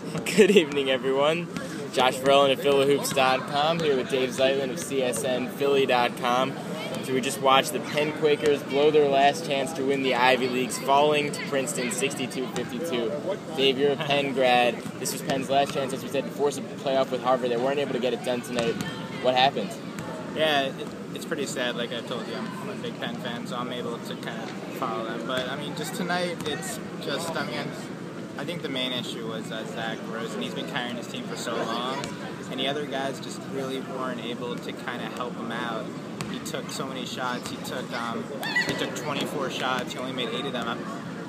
Good evening, everyone. Josh Verlin at Philahoops.com here with Dave Zeitlin of CSNPhilly.com. So we just watched the Penn Quakers blow their last chance to win the Ivy Leagues, falling to Princeton 62-52. Dave, you're a Penn grad. This was Penn's last chance, as we said, to force a playoff with Harvard. They weren't able to get it done tonight. What happened? Yeah, it's pretty sad. Like I told you, I'm a big Penn fan, so I'm able to kind of follow them. But, I mean, just tonight, it's just, I think the main issue was Zach Rosen. He's been carrying his team for so long, and the other guys just really weren't able to kind of help him out. He took so many shots. He took 24 shots. He only made 8 of them,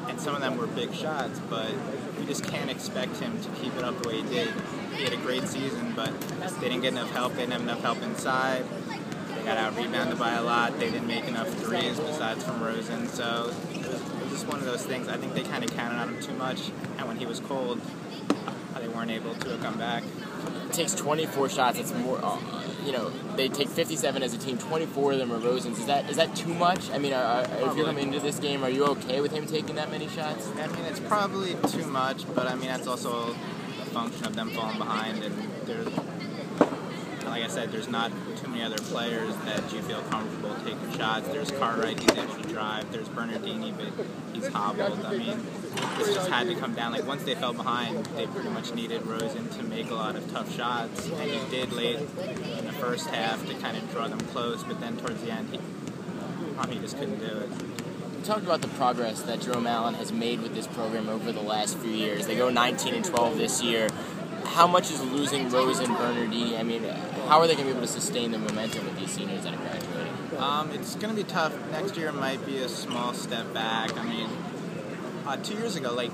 and some of them were big shots, but we just can't expect him to keep it up the way he did. He had a great season, but they didn't get enough help. They didn't have enough help inside. They got out-rebounded by a lot. They didn't make enough threes besides from Rosen, so it was just one of those things. I think they kind of counted on him too much, and when he was cold, they weren't able to come back. It takes 24 shots. It's more, they take 57 as a team. 24 of them are Rosen's. Is that too much? I mean, if you're coming into this game, are you okay with him taking that many shots? I mean, it's probably too much, but I mean, that's also a function of them falling behind, and like I said, there's not too many other players that you feel comfortable taking shots. There's Cartwright, he's actually drive. There's Bernardini, but he's hobbled. I mean, this just had to come down. Like, once they fell behind, they pretty much needed Rosen to make a lot of tough shots, and he did late in the first half to kind of draw them close, but then towards the end, he just couldn't do it. We talked about the progress that Jerome Allen has made with this program over the last few years. They go 19-12 this year. How much is losing Rosen, Bernardini? I mean, how are they going to be able to sustain the momentum with these seniors that are graduating? It's going to be tough. Next year might be a small step back. I mean, 2 years ago, like,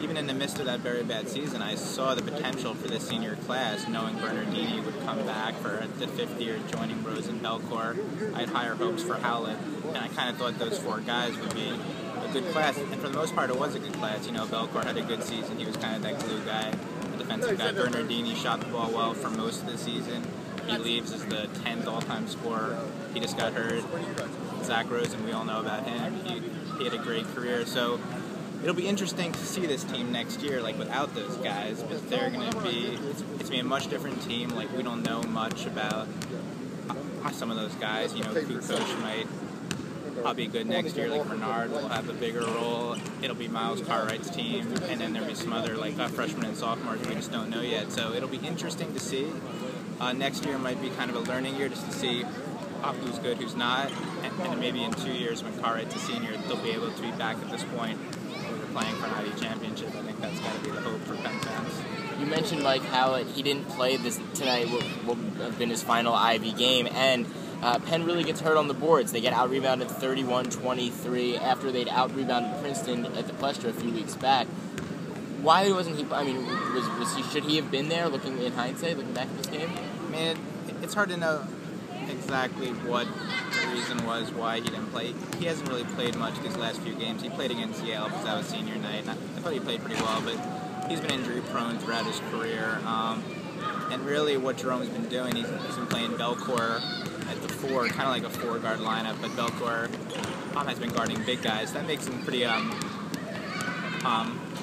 even in the midst of that very bad season, I saw the potential for this senior class, knowing Bernardini would come back for the 5th year, joining Rosen, Belcourt. I had higher hopes for Howlett, and I kind of thought those 4 guys would be a good class. And for the most part, it was a good class. You know, Belcourt had a good season. He was kind of that glue guy, the defensive guy. Bernardini shot the ball well for most of the season. He leaves as the 10th all-time scorer. He just got hurt. Zach Rosen, we all know about him. He had a great career. So it'll be interesting to see this team next year, like, without those guys, because they're going to be, it's going to be a much different team. Like, we don't know much about some of those guys. You know, Kukoc might be good next year. Like, Bernard will have a bigger role. It'll be Miles Cartwright's team, and then there'll be some other, like, freshmen and sophomores we just don't know yet. So it'll be interesting to see. Next year might be kind of a learning year, just to see who's good, who's not, and maybe in 2 years when Cartwright's a senior, they'll be able to be back at this point where they're playing for an Ivy championship. I think that's got to be the hope for Penn fans. You mentioned Mike Howlett. He didn't play this tonight, what have been his final Ivy game, and Penn really gets hurt on the boards. They get out-rebounded 31-23 after they'd out-rebounded Princeton at the Plestra a few weeks back. Why wasn't he? I mean, should he have been there? Looking in hindsight, looking back at this game, I mean, it's hard to know exactly what the reason was why he didn't play. He hasn't really played much these last few games. He played against Yale because that was senior night, and I thought he played pretty well, but he's been injury-prone throughout his career. And really, what Jerome's been doing, he's been playing Belcourt at the 4, kind of like a 4-guard lineup, but Belcourt has been guarding big guys. That makes him pretty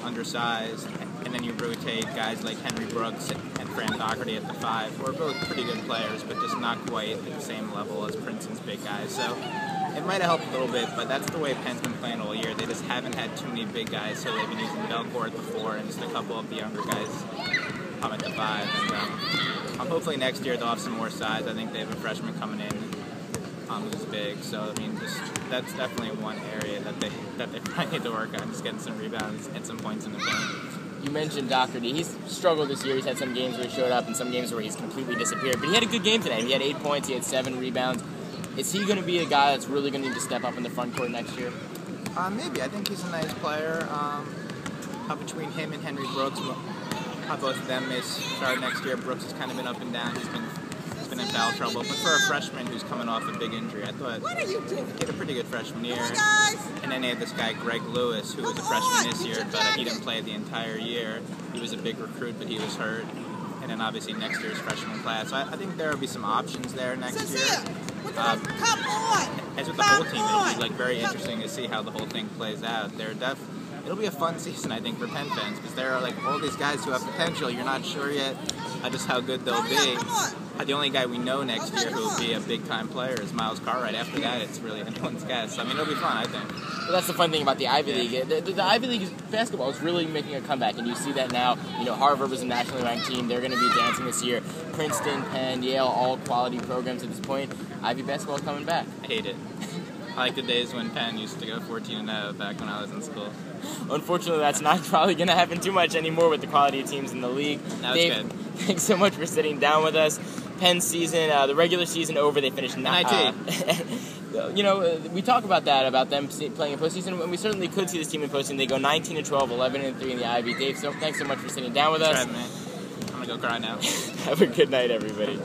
undersized, and then you rotate guys like Henry Brooks and Fran Doherty at the 5, who are both pretty good players, but just not quite at the same level as Princeton's big guys. So it might have helped a little bit, but that's the way Penn's been playing all year. They just haven't had too many big guys, so they've been using Belcourt at the 4 and just a couple of the younger guys at the 5. And hopefully next year they'll have some more size. I think they have a freshman coming in who's big, so I mean, that's definitely one area that they probably need to work on, just getting some rebounds and some points in the paint. You mentioned Doherty. He's struggled this year. He's had some games where he showed up and some games where he's completely disappeared. But he had a good game today. He had 8 points. He had 7 rebounds. Is he going to be a guy that's really going to need to step up in the front court next year? Maybe. I think he's a nice player. Between him and Henry Brooks, both of them may start next year. Brooks has kind of been up and down. He's been in foul trouble. But for a freshman who's coming off a big injury, I thought he had a pretty good freshman year. And then they had this guy, Greg Lewis, who was a freshman this year, but he didn't play the entire year. He was a big recruit, but he was hurt. And then obviously next year's freshman class. So I think there will be some options there next year. As with the whole team, it'll be like very interesting to see how the whole thing plays out. it'll be a fun season, I think, for Penn fans, because there are like all these guys who have potential. You're not sure yet just how good they'll be. The only guy we know next year who will be a big-time player is Miles Cartwright. After that, it's really anyone's guess. I mean, it'll be fun, I think. Well, that's the fun thing about the Ivy League. The Ivy League basketball is really making a comeback, and you see that now. You know, Harvard was a nationally ranked team. They're going to be dancing this year. Princeton, Penn, Yale, all quality programs at this point. Ivy basketball is coming back. I hate it. I like the days when Penn used to go 14-0 back when I was in school. Unfortunately, that's not probably going to happen too much anymore with the quality of teams in the league. No, it's Dave, good. Thanks so much for sitting down with us. Penn season, the regular season over. They finished NIT. You know, we talk about that, about them playing in postseason, and we certainly could see this team in postseason. They go 19-12, 11-3 in the Ivy. Dave, so thanks so much for sitting down with us. I'm going to go cry now. Have a good night, everybody.